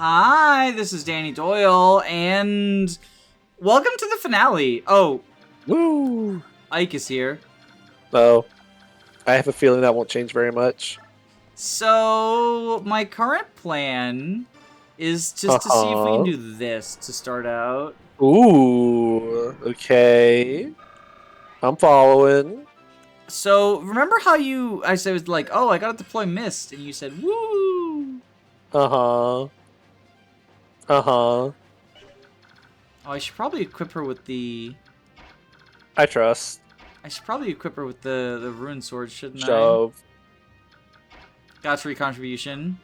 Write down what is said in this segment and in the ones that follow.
Hi, this is Danny Doyle, and welcome to the finale. Oh, Woo! Ike is here. Oh, I have a feeling that won't change very much. So, my current plan is just to see if we can do this to start out. Ooh, okay. I'm following. So, remember how I said, like, oh, I gotta deploy Mist, and you said, woo! Uh-huh. Uh-huh. Oh, I should probably equip her with the... I trust. I should probably equip her with the Rune Sword, shouldn't I? Shove. Got free contribution.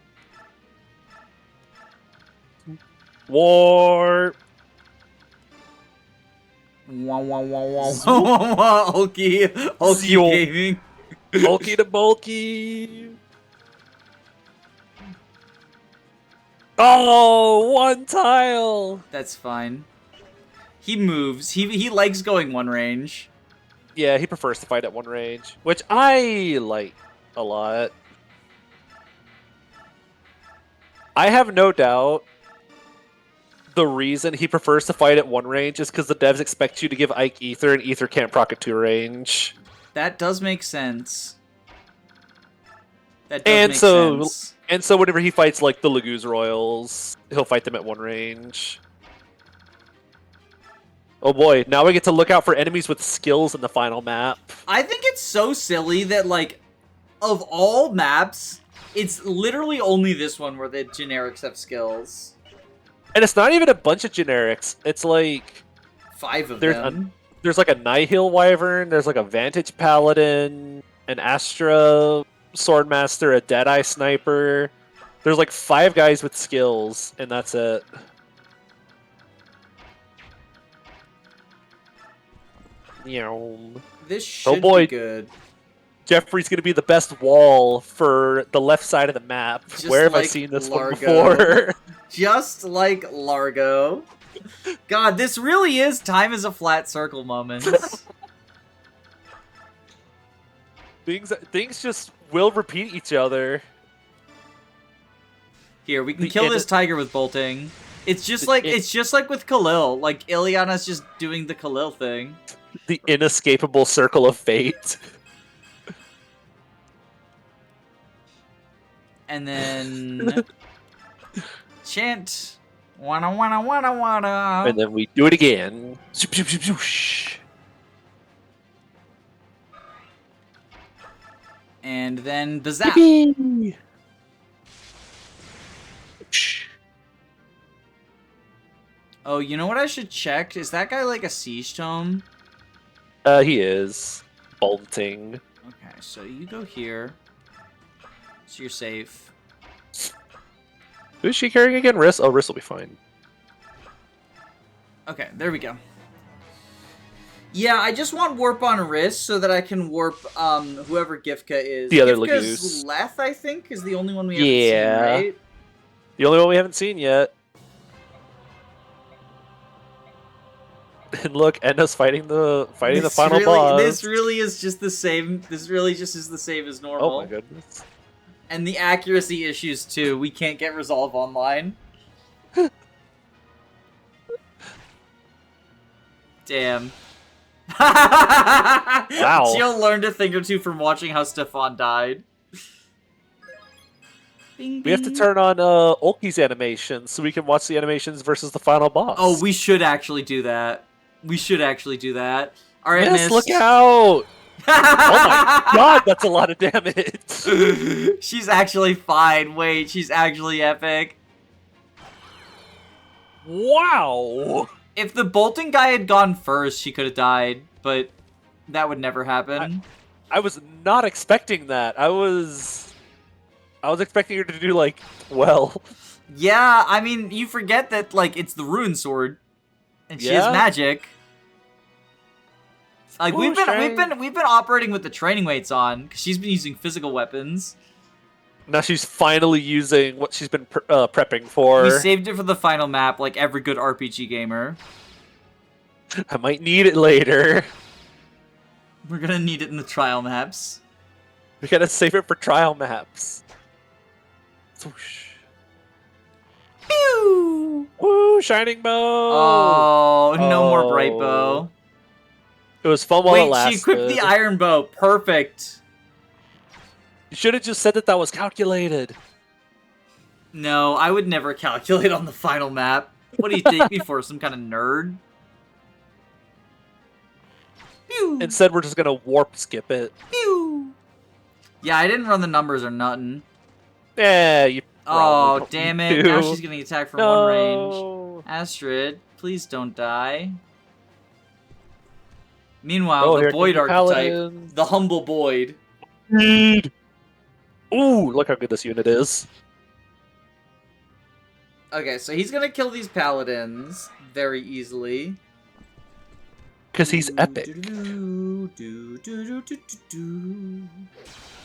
Warp. Wah wah wah wah wah wah. Hulky gaming. Bulky to bulky. Oh, one tile. That's fine. He moves. He likes going one range. Yeah, he prefers to fight at one range, which I like a lot. I have no doubt the reason he prefers to fight at one range is because the devs expect you to give Ike Ether, and Ether can't proc at two range. That does make sense. That does make sense. And so whenever he fights like the Laguz Royals, he'll fight them at one range. Oh boy, now we get to look out for enemies with skills in the final map. I think it's so silly that, like, of all maps, it's literally only this one where the generics have skills. And it's not even a bunch of generics. It's like 5 of them. There's like a Nihil Wyvern, there's like a Vantage Paladin, an Astra Swordmaster, a Deadeye Sniper. There's like 5 guys with skills, and that's it. This should be good. Jeffrey's gonna be the best wall for the left side of the map. Just Where have like I seen this Largo. one before? Just like Largo. God, this really is time is a flat circle moment. Things just will repeat each other. Here, we can kill this tiger with bolting. It's just like with Khalil. Like Ileana's just doing the Khalil thing. The inescapable circle of fate. And then chant wanna wanna wanna wanna. And then we do it again. Zoop, zoop, zoop, zoosh. And then bazap. Yippee! Oh, you know what I should check? Is that guy like a siege tome? He is. Bolting. Okay, so you go here. So you're safe. Who's she carrying again? Riss? Oh, Riss will be fine. Okay, there we go. Yeah, I just want warp on Riss so that I can warp whoever Gifka is. The other Gifka's Laguz. Leth, I think, is the only one we haven't seen, right? The only one we haven't seen yet. And look, Enda's fighting the final boss. This really is just the same. This really just is the same as normal. Oh my goodness. And the accuracy issues too. We can't get resolve online. Damn. Wow. Jill learned a thing or two from watching how Stefan died. Bing, bing. We have to turn on Ulki's animations so we can watch the animations versus the final boss. Oh, we should actually do that. We should actually do that. All right, yes, Miss. look out! Oh my god, that's a lot of damage. She's actually fine. Wait, she's actually epic. Wow! If the bolting guy had gone first, she could have died, but that would never happen. I was not expecting that. I was expecting her to do like well. Yeah, I mean, you forget that like it's the rune sword, and she has magic. Like we've been operating with the training weights on because she's been using physical weapons. Now she's finally using what she's been prepping for. We saved it for the final map, like every good RPG gamer. I might need it later. We're gonna need it in the trial maps. We gotta save it for trial maps. Swoosh. Pew! Woo! Shining bow. Oh, no more bright bow. It was fun while it Wait, lasted. she equipped the iron bow. Perfect. You should have just said that was calculated. No, I would never calculate on the final map. What do you take me for, some kind of nerd? Pew! Instead, we're just gonna warp skip it. Pew! Yeah, I didn't run the numbers or nothing. Yeah, you. Oh, damn it. Now she's getting attacked from one range. No. Astrid, please don't die. Meanwhile, the Boyd archetype, Paladins. the humble Boyd. Ooh, look how good this unit is. Okay, so he's gonna kill these paladins very easily. Because he's epic.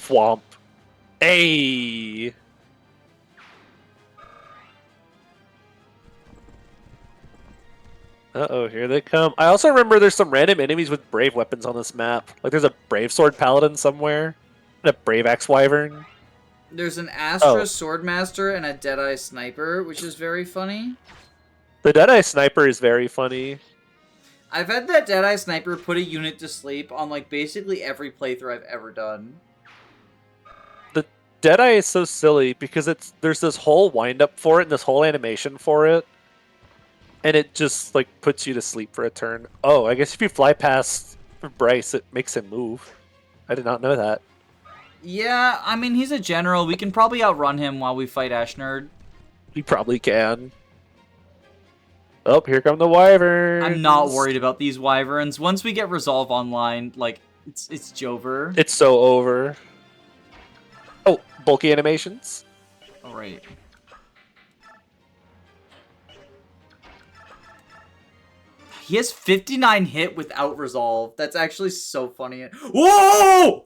Thwomp. Hey! Uh-oh, here they come. I also remember there's some random enemies with brave weapons on this map. Like there's a brave sword paladin somewhere. And a brave axe wyvern. There's an Astra Swordmaster and a Deadeye Sniper, which is very funny. The Deadeye Sniper is very funny. I've had that Deadeye Sniper put a unit to sleep on, like, basically every playthrough I've ever done. The Deadeye is so silly because there's this whole wind-up for it and this whole animation for it. And it just, like, puts you to sleep for a turn. Oh, I guess if you fly past Bryce, it makes him move. I did not know that. Yeah, I mean, he's a general. We can probably outrun him while we fight Ashnerd. You probably can. Oh, here come the wyverns. I'm not worried about these wyverns. Once we get Resolve online, like, it's Jover. It's so over. Oh, bulky animations. Alright. He has 59 hit without Resolve. That's actually so funny. Whoa!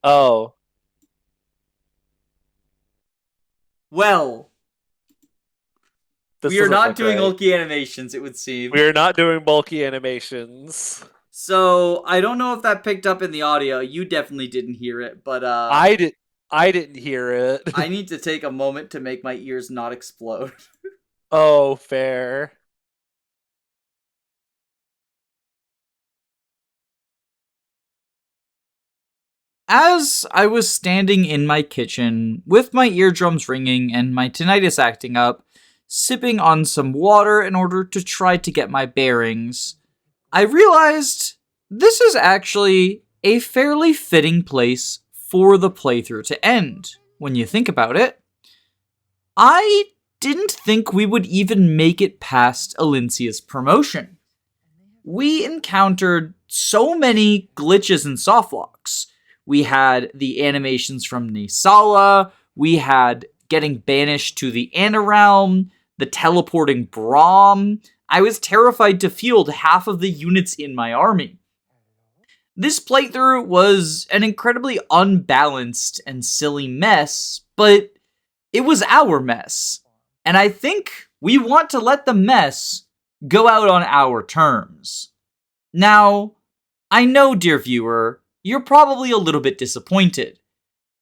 Oh. Well, we are doesn't not look doing right. bulky animations, it would seem. We are not doing bulky animations. So, I don't know if that picked up in the audio. You definitely didn't hear it, but I didn't hear it. I need to take a moment to make my ears not explode. Oh, fair. As I was standing in my kitchen, with my eardrums ringing and my tinnitus acting up, sipping on some water in order to try to get my bearings, I realized this is actually a fairly fitting place for the playthrough to end, when you think about it. I didn't think we would even make it past Alincia's promotion. We encountered so many glitches and softlocks. We had the animations from Nisala, we had getting banished to the Anarealm, the teleporting Braum. I was terrified to field half of the units in my army. This playthrough was an incredibly unbalanced and silly mess, but it was our mess. And I think we want to let the mess go out on our terms. Now, I know, dear viewer, you're probably a little bit disappointed.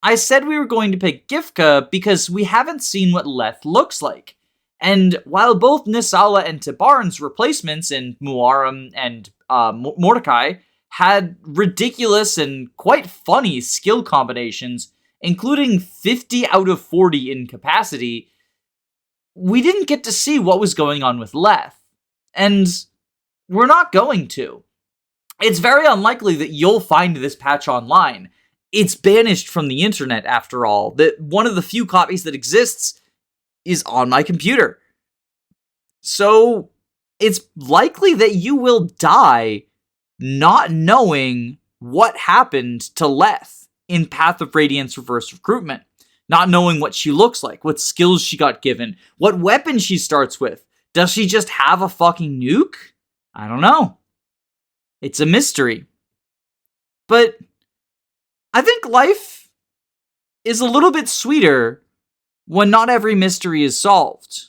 I said we were going to pick Gifka because we haven't seen what Leth looks like. And while both Nisala and Tibaran's replacements in Muaram and Mordecai had ridiculous and quite funny skill combinations, including 50 out of 40 in capacity, we didn't get to see what was going on with Leth. And we're not going to. It's very unlikely that you'll find this patch online. It's banished from the internet, after all. That one of the few copies that exists is on my computer. So, it's likely that you will die not knowing what happened to Leth in Path of Radiance Reverse Recruitment. Not knowing what she looks like, what skills she got given, what weapon she starts with. Does she just have a fucking nuke? I don't know. It's a mystery. But I think life is a little bit sweeter when not every mystery is solved.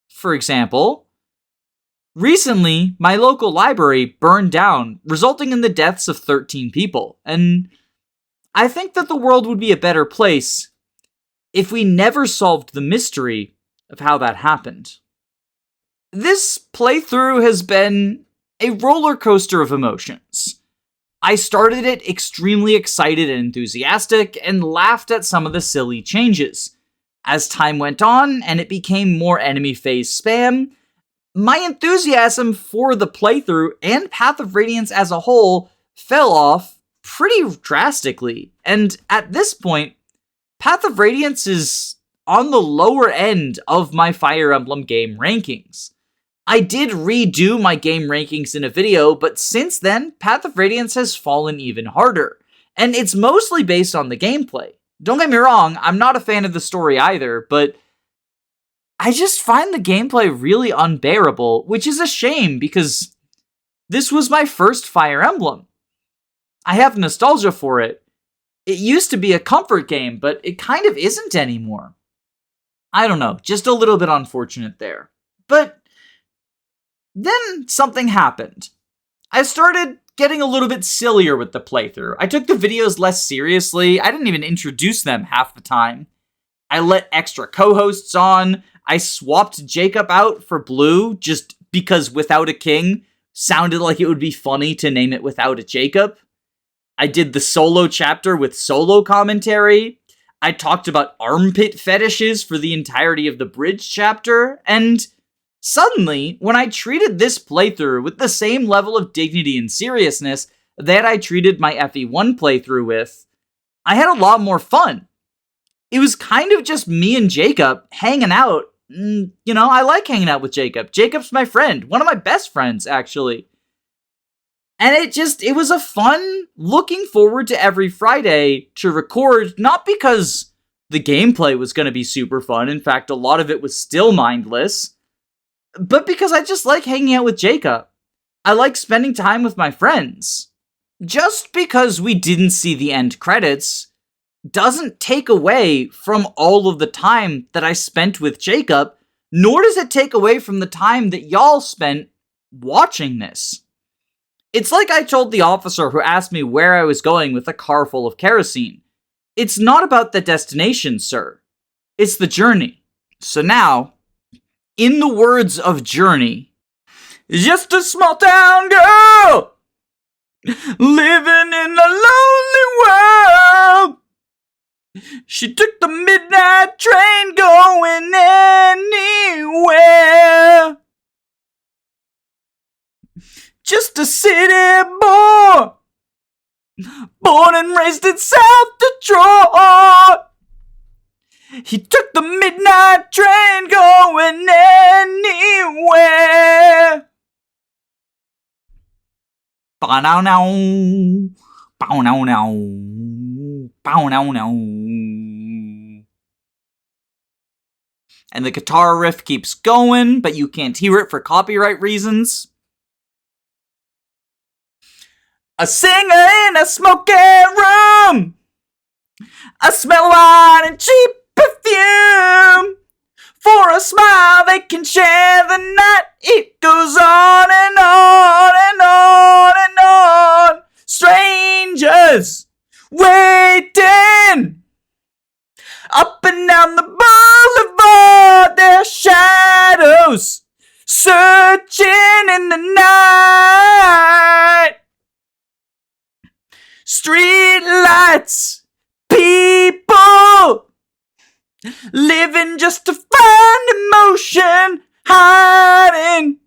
For example, recently my local library burned down, resulting in the deaths of 13 people. And I think that the world would be a better place if we never solved the mystery of how that happened. This playthrough has been a roller coaster of emotions. I started it extremely excited and enthusiastic and laughed at some of the silly changes. As time went on and it became more enemy phase spam, my enthusiasm for the playthrough and Path of Radiance as a whole fell off pretty drastically, and at this point, Path of Radiance is on the lower end of my Fire Emblem game rankings. I did redo my game rankings in a video, but since then, Path of Radiance has fallen even harder, and it's mostly based on the gameplay. Don't get me wrong, I'm not a fan of the story either, but I just find the gameplay really unbearable, which is a shame because this was my first Fire Emblem. I have nostalgia for it. It used to be a comfort game, but it kind of isn't anymore. I don't know, just a little bit unfortunate there. But then something happened. I started getting a little bit sillier with the playthrough. I took the videos less seriously. I didn't even introduce them half the time. I let extra co-hosts on. I swapped Jacob out for Blue just because Without a King sounded like it would be funny to name it Without a Jacob. I did the solo chapter with solo commentary. I talked about armpit fetishes for the entirety of the bridge chapter, and suddenly, when I treated this playthrough with the same level of dignity and seriousness that I treated my FE1 playthrough with, I had a lot more fun. It was kind of just me and Jacob hanging out. You know, I like hanging out with Jacob. Jacob's my friend. One of my best friends, actually. And it was a fun looking forward to every Friday to record, not because the gameplay was going to be super fun. In fact, a lot of it was still mindless. But because I just like hanging out with Jacob. I like spending time with my friends. Just because we didn't see the end credits doesn't take away from all of the time that I spent with Jacob, nor does it take away from the time that y'all spent watching this. It's like I told the officer who asked me where I was going with a car full of kerosene. It's not about the destination, sir. It's the journey. So now, in the words of Journey, just a small town girl living in a lonely world. She took the midnight train going anywhere. Just a city boy, born and raised in South Detroit. He took the midnight train going anywhere. Bow-now-now, bow-now-now, bow-now-now. And the guitar riff keeps going, but you can't hear it for copyright reasons. A singer in a smoky room. I smell wine and cheap perfume. For a smile they can share the night. It goes on and on and on and on. Strangers waiting up and down the boulevard. Their shadows searching in the night. Street lights, people living just to find emotion, hiding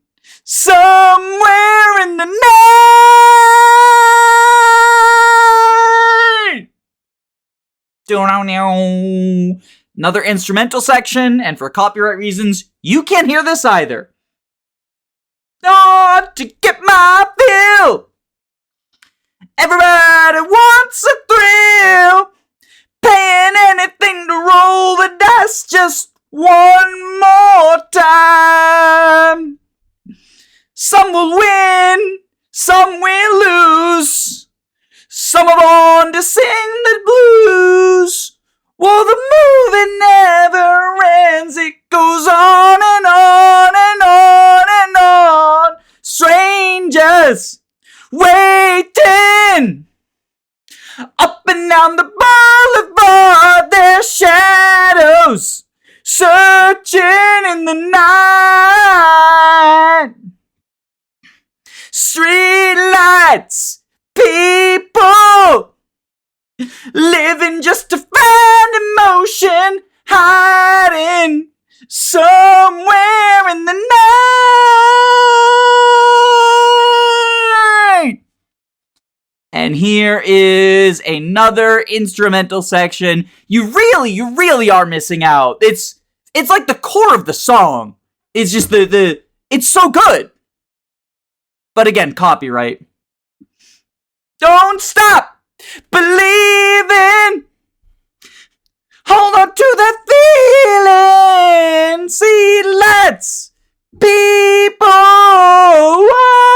somewhere in the night. Another instrumental section, and for copyright reasons, you can't hear this either. Oh, to get my fill. Everybody wants a thrill, paying anything to roll the dice just one more time. Some will win, some will lose. Some are born to sing the blues. Well, the movie never ends. It goes on and on and on and on. Strangers waiting up and down the boulevard. Their shadows searching in the night. Streetlights, people living just to find emotion, hiding somewhere in the night. And here is another instrumental section. You really are missing out. It's like the core of the song. It's just it's so good. But again, copyright. Don't stop believing. Hold on to that feeling. See, let's people. Whoa.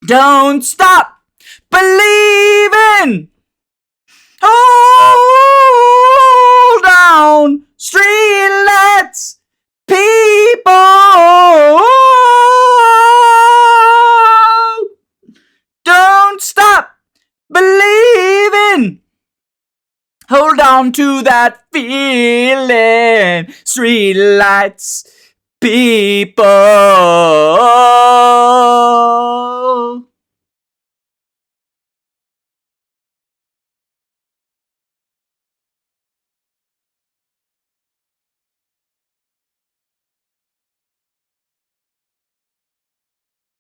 Don't stop believing. Hold on. Streetlights. People. Don't stop believing. Hold on to that feeling. Streetlights, people.